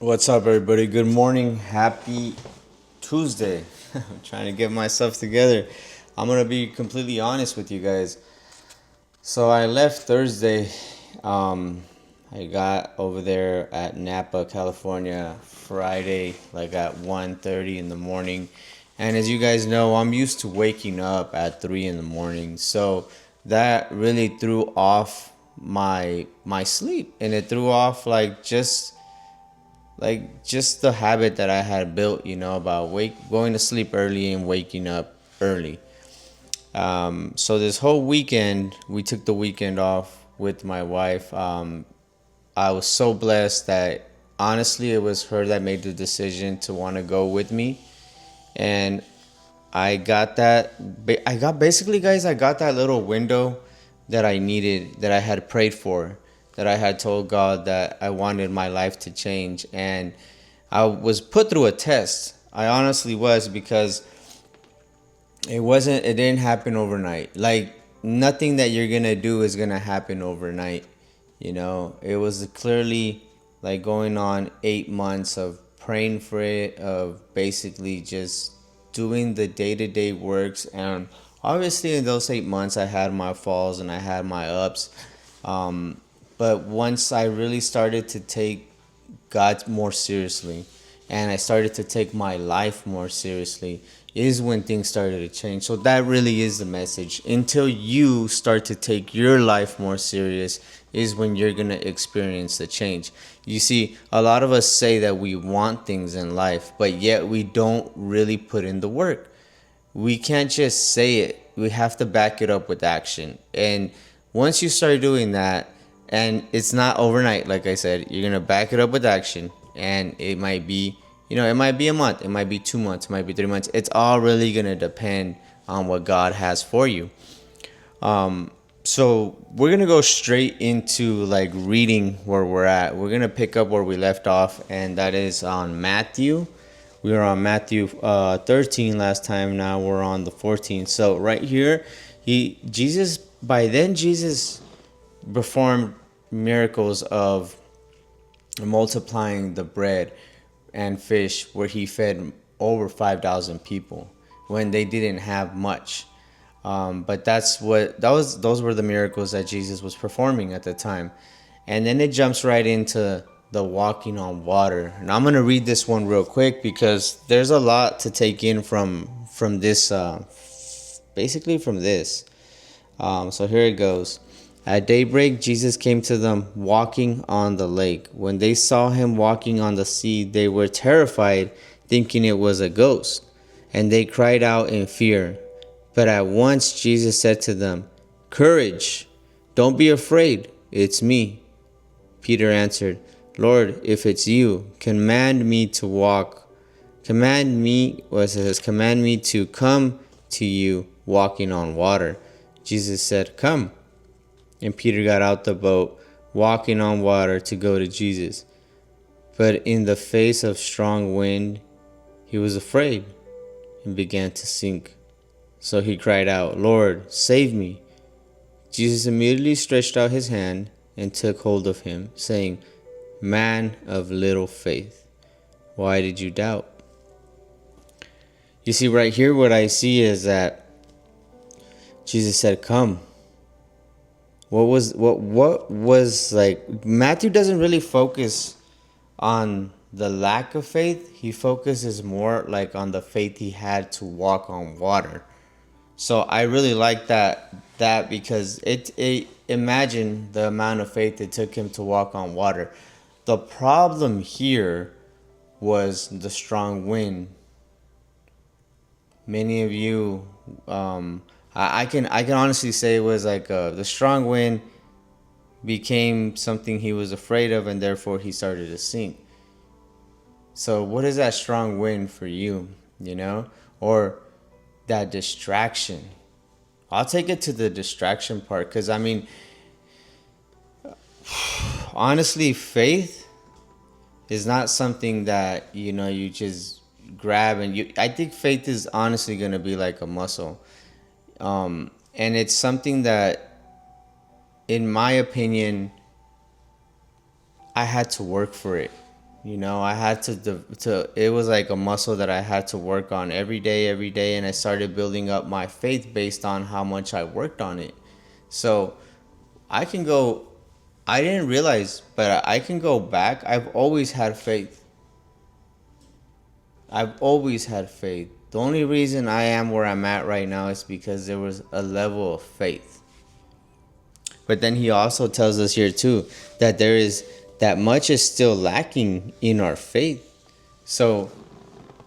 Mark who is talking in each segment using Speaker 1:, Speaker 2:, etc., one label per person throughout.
Speaker 1: What's up, everybody? Good morning. Happy Tuesday. I'm trying to get myself together. I'm going to be completely honest with you guys. So, I left Thursday. I got over there at Napa, California, Friday, like at 1:30 in the morning. And as you guys know, I'm used to waking up at 3 in the morning. So, that really threw off my sleep, and it threw off just the habit that I had built, about going to sleep early and waking up early. So this whole weekend, we took the weekend off with my wife. I was so blessed that honestly, it was her that made the decision to want to go with me, and I got that. I got basically, guys, I got that little window that I needed, that I had prayed for, that I had told God that I wanted my life to change. And I was put through a test. I honestly was, because it didn't happen overnight. Like, nothing that you're going to do is going to happen overnight. It was clearly like going on 8 months of praying for it, of basically just doing the day to day works. And obviously, in those 8 months, I had my falls and I had my ups. But once I really started to take God more seriously, and I started to take my life more seriously, is when things started to change. So that really is the message. Until you start to take your life more serious is when you're going to experience the change. You see, a lot of us say that we want things in life, but yet we don't really put in the work. We can't just say it. We have to back it up with action. And once you start doing that, and it's not overnight, like I said, you're gonna back it up with action. And it might be, it might be a month, it might be 2 months, it might be 3 months. It's all really gonna depend on what God has for you. So we're gonna go straight into like reading where we're at. We're gonna pick up where we left off, and that is on Matthew. We were on Matthew 13 last time. Now we're on the 14th. So right here, Jesus performed miracles of multiplying the bread and fish, where he fed over 5,000 people when they didn't have much. But those were the miracles that Jesus was performing at the time. And then it jumps right into the walking on water. And I'm gonna read this one real quick, because there's a lot to take in from this, basically from this. So here it goes. At daybreak, Jesus came to them walking on the lake. When they saw him walking on the sea, they were terrified, thinking it was a ghost, and they cried out in fear. But at once Jesus said to them, "Courage! Don't be afraid. It's me." Peter answered, "Lord, if it's you, command me to walk. Command me to come to you walking on water." Jesus said, "Come." And Peter got out the boat, walking on water to go to Jesus. But in the face of strong wind, he was afraid and began to sink. So he cried out, "Lord, save me." Jesus immediately stretched out his hand and took hold of him, saying, "Man of little faith, why did you doubt?" You see, right here, what I see is that Jesus said, "Come." What was like, Matthew doesn't really focus on the lack of faith. He focuses more like on the faith he had to walk on water. So I really like that because it imagine the amount of faith it took him to walk on water. The problem here was the strong wind. Many of you, I can honestly say it was like, the strong wind became something he was afraid of, and therefore he started to sink. So what is that strong wind for you? Or that distraction? I'll take it to the distraction part, because I mean, honestly, faith is not something that you just grab, and you. I think faith is honestly gonna be like a muscle, and it's something that, in my opinion, I had to work for it. I had to it was like a muscle that I had to work on every day, and I started building up my faith based on how much I worked on it. So I can go, I didn't realize, but I can go back. I've always had faith. I've always had faith. The only reason I am where I'm at right now is because there was a level of faith. But then he also tells us here too that there is that much is still lacking in our faith. So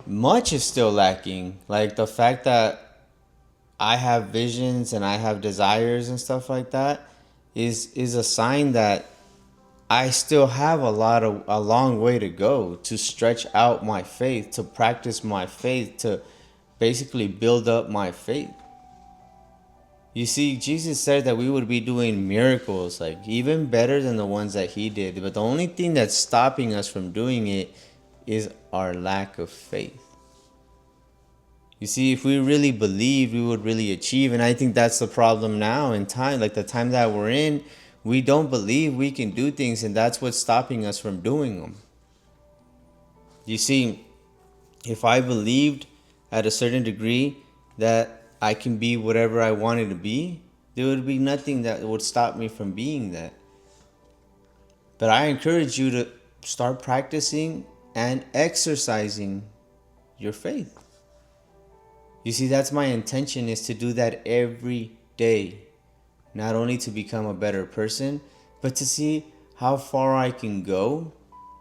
Speaker 1: much is still lacking. Like the fact that I have visions and I have desires and stuff like that is a sign that I still have a long way to go to stretch out my faith, to practice my faith, to basically build up my faith. You see, Jesus said that we would be doing miracles, like even better than the ones that he did. But the only thing that's stopping us from doing it is our lack of faith. You see, if we really believed, we would really achieve. And I think that's the problem now in time, like the time that we're in. We don't believe we can do things, and that's what's stopping us from doing them. You see, if I believed at a certain degree that I can be whatever I wanted to be, there would be nothing that would stop me from being that. But I encourage you to start practicing and exercising your faith. You see, that's my intention, is to do that every day. Not only to become a better person, but to see how far I can go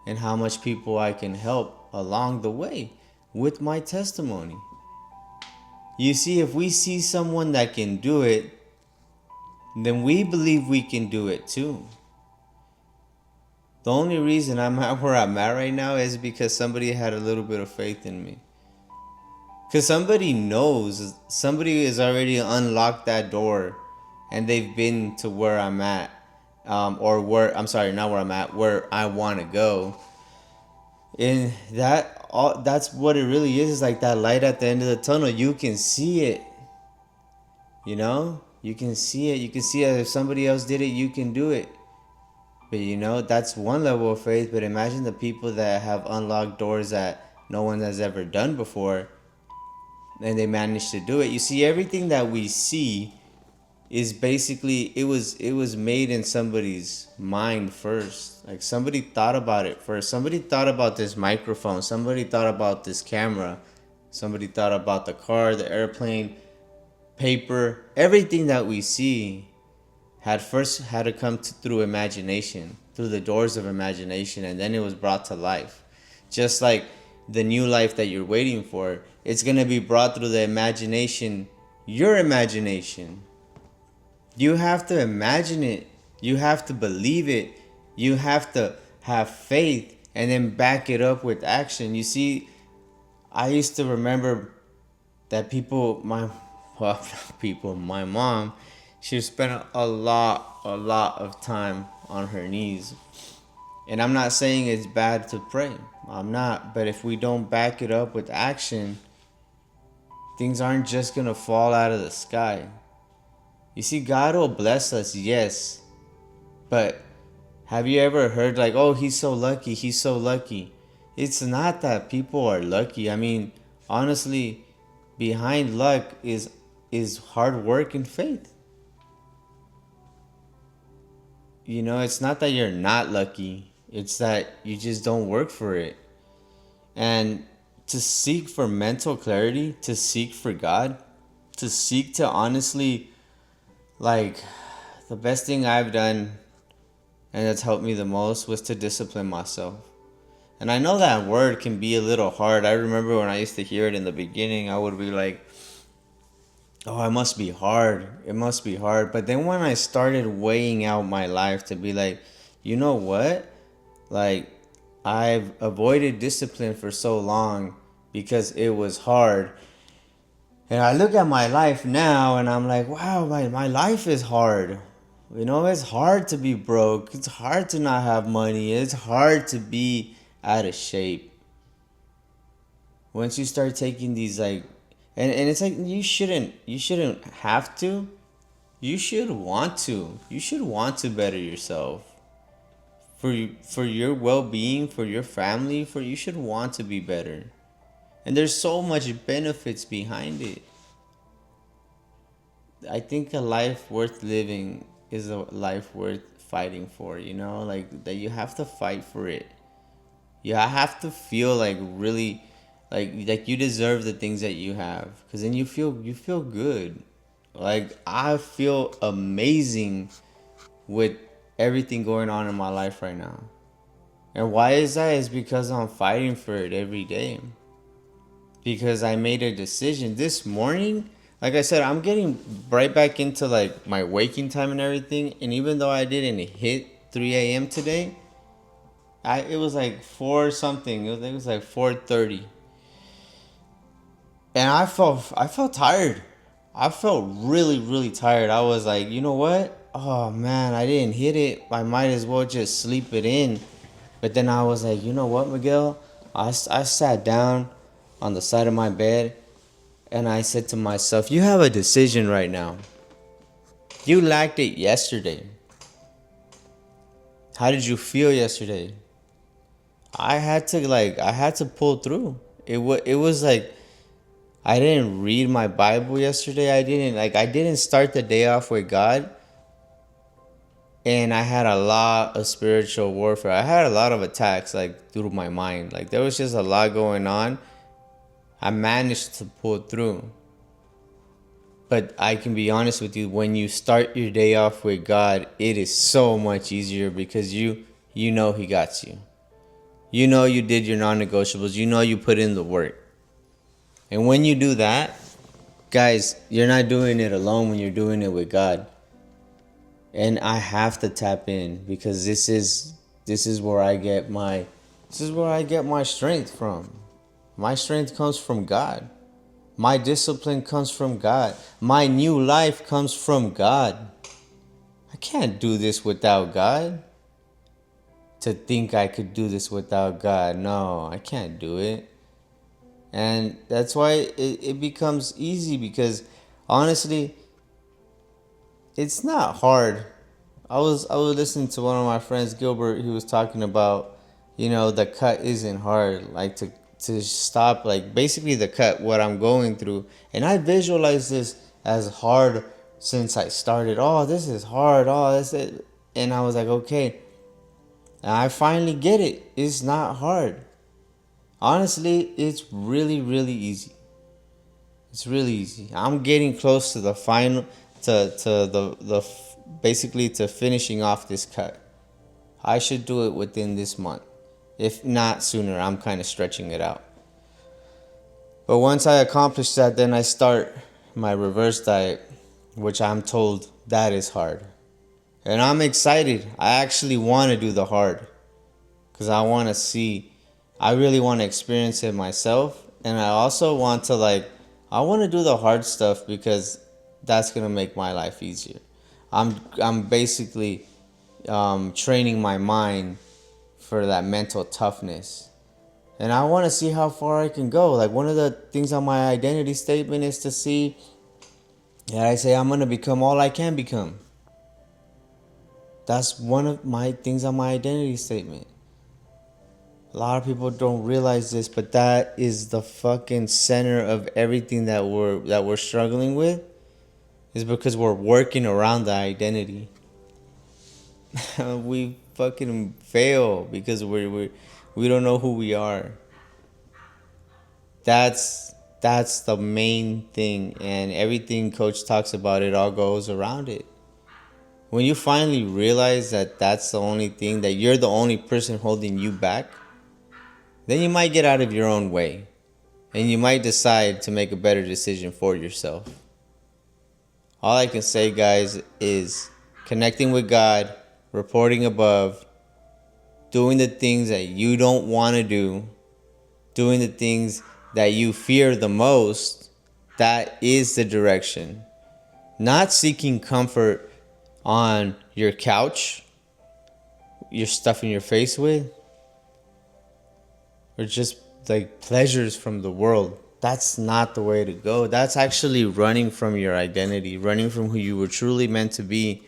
Speaker 1: and how much people I can help along the way with my testimony. You see, if we see someone that can do it, then we believe we can do it too. The only reason I'm at where I'm at right now is because somebody had a little bit of faith in me. Because somebody knows, somebody has already unlocked that door and they've been to where I'm at. Or where, I'm sorry, not where I'm at, where I want to go. And that's what it really is like that light at the end of the tunnel. You can see it. You can see it. You can see it. If somebody else did it, you can do it. But that's one level of faith. But imagine the people that have unlocked doors that no one has ever done before, and they managed to do it. You see, everything that we see is basically, it was made in somebody's mind first. Like somebody thought about it first. Somebody thought about this microphone. Somebody thought about this camera. Somebody thought about the car, the airplane, paper. Everything that we see had to come through imagination, through the doors of imagination, and then it was brought to life. Just like the new life that you're waiting for, it's going to be brought through the imagination, your imagination. You have to imagine it. You have to believe it. You have to have faith and then back it up with action. You see, I used to remember that my mom, she spent a lot of time on her knees. And I'm not saying it's bad to pray. I'm not. But if we don't back it up with action, things aren't just going to fall out of the sky. You see, God will bless us, yes. But have you ever heard like, oh, he's so lucky, he's so lucky? It's not that people are lucky. I mean, honestly, behind luck is hard work and faith. It's not that you're not lucky. It's that you just don't work for it. And to seek for mental clarity, to seek for God, to seek to honestly, like, the best thing I've done and that's helped me the most was to discipline myself. And I know that word can be a little hard. I remember when I used to hear it in the beginning, I would be like, oh, it must be hard. It must be hard. But then when I started weighing out my life to be like, you know what? Like, I've avoided discipline for so long because it was hard. And I look at my life now and I'm like, wow, my life is hard. It's hard to be broke. It's hard to not have money. It's hard to be out of shape. Once you start taking these and it's like you shouldn't have to. You should want to. You should want to better yourself. for your well-being, for your family, for you should want to be better. And there's so much benefits behind it. I think a life worth living is a life worth fighting for, like that you have to fight for it. You have to feel like really like you deserve the things that you have, cuz then you feel good. Like I feel amazing with everything going on in my life right now. And why is that? Is because I'm fighting for it every day. Because I made a decision this morning. Like I said, I'm getting right back into like my waking time and everything. And even though I didn't hit 3 a.m. today, it was like 4 something. It was like 4:30. And I felt tired. I felt really, really tired. I was like, you know what? Oh man, I didn't hit it. I might as well just sleep it in. But then I was like, you know what, Miguel? I sat down on the side of my bed and I said to myself, you have a decision right now. You lacked it yesterday. How did you feel yesterday? I had to pull through. It was like I didn't read my Bible yesterday. I didn't start the day off with God, and I had a lot of spiritual warfare. I had a lot of attacks like through my mind. Like there was just a lot going on. I managed to pull through. But I can be honest with you, when you start your day off with God, it is so much easier because you know he got you. You know you did your non-negotiables. You know you put in the work. And when you do that, guys, you're not doing it alone when you're doing it with God. And I have to tap in because this is where I get my strength from. My strength comes from God. My discipline comes from God. My new life comes from God. I can't do this without God. To think I could do this without God. No, I can't do it. And that's why it becomes easy because honestly, it's not hard. I was listening to one of my friends, Gilbert. He was talking about, the cut isn't hard. Like to stop, like basically the cut, what I'm going through, and I visualize this as hard since I started. Oh, this is hard. Oh, this is, and I was like, okay, and I finally get it. It's not hard. Honestly, it's really, really easy. It's really easy. I'm getting close to the final, to basically to finishing off this cut. I should do it within this month. If not sooner, I'm kind of stretching it out. But once I accomplish that, then I start my reverse diet, which I'm told that is hard. And I'm excited. I actually want to do the hard because I really want to experience it myself. And I also want to I want to do the hard stuff because that's going to make my life easier. I'm basically training my mind for that mental toughness. And I want to see how far I can go. Like one of the things on my identity statement is to see that I say I'm going to become all I can become. That's one of my things on my identity statement. A lot of people don't realize this, but that is the fucking center of everything that we're struggling with. Is because we're working around the identity. We fucking fail because we don't know who we are. That's the main thing, and everything Coach talks about, it all goes around it. When you finally realize that that's the only thing, that you're the only person holding you back, then you might get out of your own way, and you might decide to make a better decision for yourself. All I can say, guys, is connecting with God, reporting above, doing the things that you don't want to do, doing the things that you fear the most. That is the direction. Not seeking comfort on your couch, you're stuffing your face with, or just like pleasures from the world. That's not the way to go. That's actually running from your identity, running from who you were truly meant to be,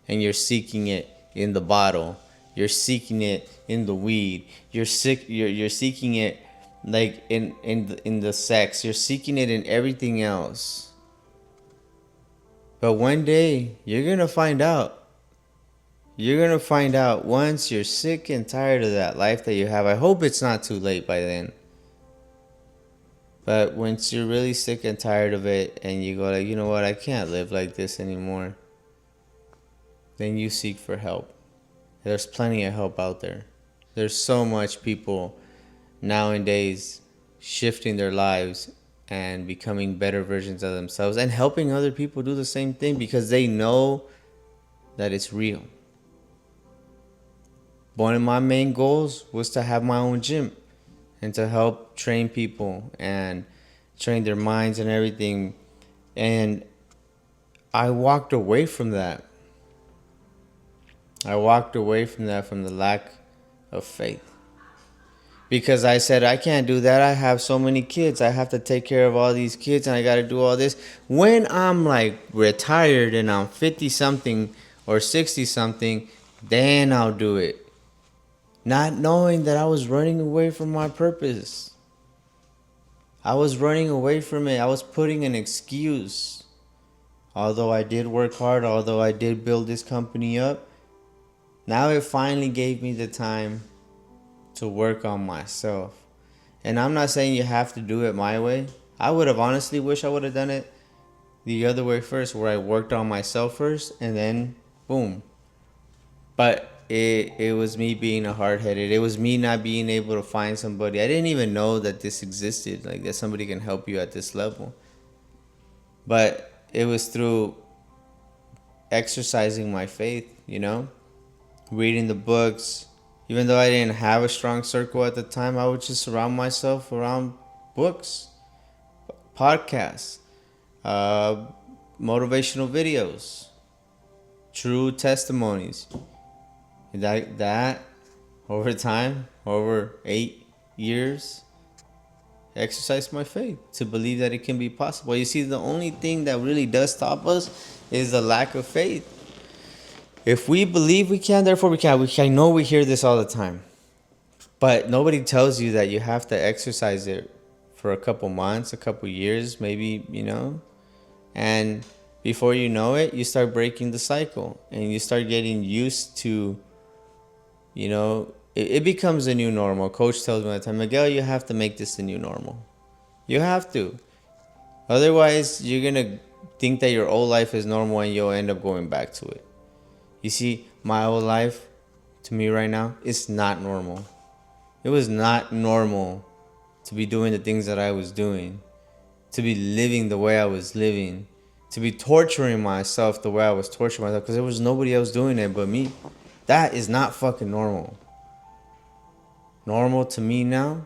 Speaker 1: and you're seeking it in the bottle. You're seeking it in the weed. You're seeking it like in the sex. You're seeking it in everything else. But one day you're gonna find out. You're gonna find out once you're sick and tired of that life that you have. I hope it's not too late by then. But once you're really sick and tired of it and you go like, you know what, I can't live like this anymore, then you seek for help. There's plenty of help out there. There's so much people nowadays shifting their lives and becoming better versions of themselves and helping other people do the same thing because they know that it's real. One of my main goals was to have my own gym and to help train people and train their minds and everything. And I walked away from that. I walked away from that from the lack of faith. Because I said, I can't do that. I have so many kids. I have to take care of all these kids and I got to do all this. When I'm like retired and I'm 50 something or 60 something, then I'll do it. Not knowing that I was running away from my purpose. I was running away from it. I was putting an excuse. Although I did work hard, although I did build this company up, now it finally gave me the time to work on myself. And I'm not saying you have to do it my way. I would have honestly wished I would have done it the other way first, where I worked on myself first and then boom. But it was me being a hard-headed. It was me not being able to find somebody. I didn't even know that this existed, like that somebody can help you at this level. But it was through exercising my faith, reading the books. Even though I didn't have a strong circle at the time, I would just surround myself around books, podcasts, motivational videos, true testimonies. That over time, over 8 years, exercised my faith to believe that it can be possible. You see, the only thing that really does stop us is the lack of faith. If we believe we can, therefore we can. I know we hear this all the time. But nobody tells you that you have to exercise it for a couple months, a couple years, maybe, And before you know it, you start breaking the cycle. And you start getting used to, it becomes a new normal. Coach tells me all the time, Miguel, you have to make this the new normal. You have to. Otherwise, you're going to think that your old life is normal and you'll end up going back to it. You see, my old life, to me right now, is not normal. It was not normal to be doing the things that I was doing, to be living the way I was living, to be torturing myself the way I was torturing myself because there was nobody else doing it but me. That is not fucking normal. Normal to me now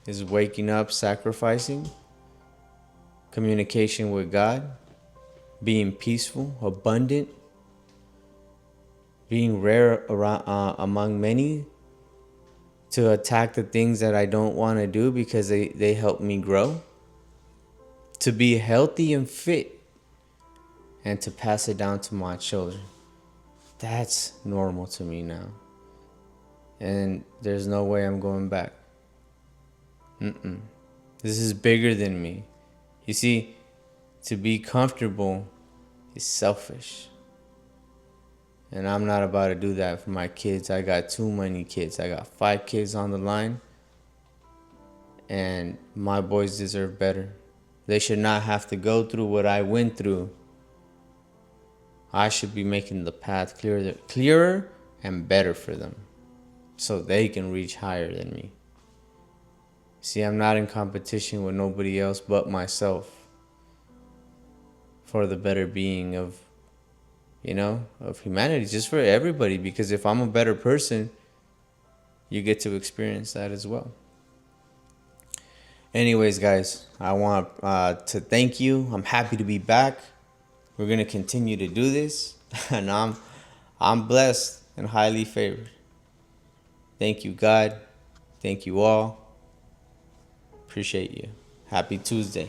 Speaker 1: is waking up, sacrificing, communication with God, being peaceful, abundant, being rare around, among many, to attack the things that I don't want to do because they help me grow, to be healthy and fit, and to pass it down to my children. That's normal to me now. And there's no way I'm going back. This is bigger than me. You see, to be comfortable is selfish. And I'm not about to do that for my kids. I got too many kids. I got 5 kids on the line. And my boys deserve better. They should not have to go through what I went through. I should be making the path clearer and better for them, so they can reach higher than me. See, I'm not in competition with nobody else but myself for the better being of humanity, just for everybody. Because if I'm a better person, you get to experience that as well. Anyways, guys, I want to thank you. I'm happy to be back. We're going to continue to do this. And I'm blessed and highly favored. Thank you, God. Thank you all. Appreciate you. Happy Tuesday.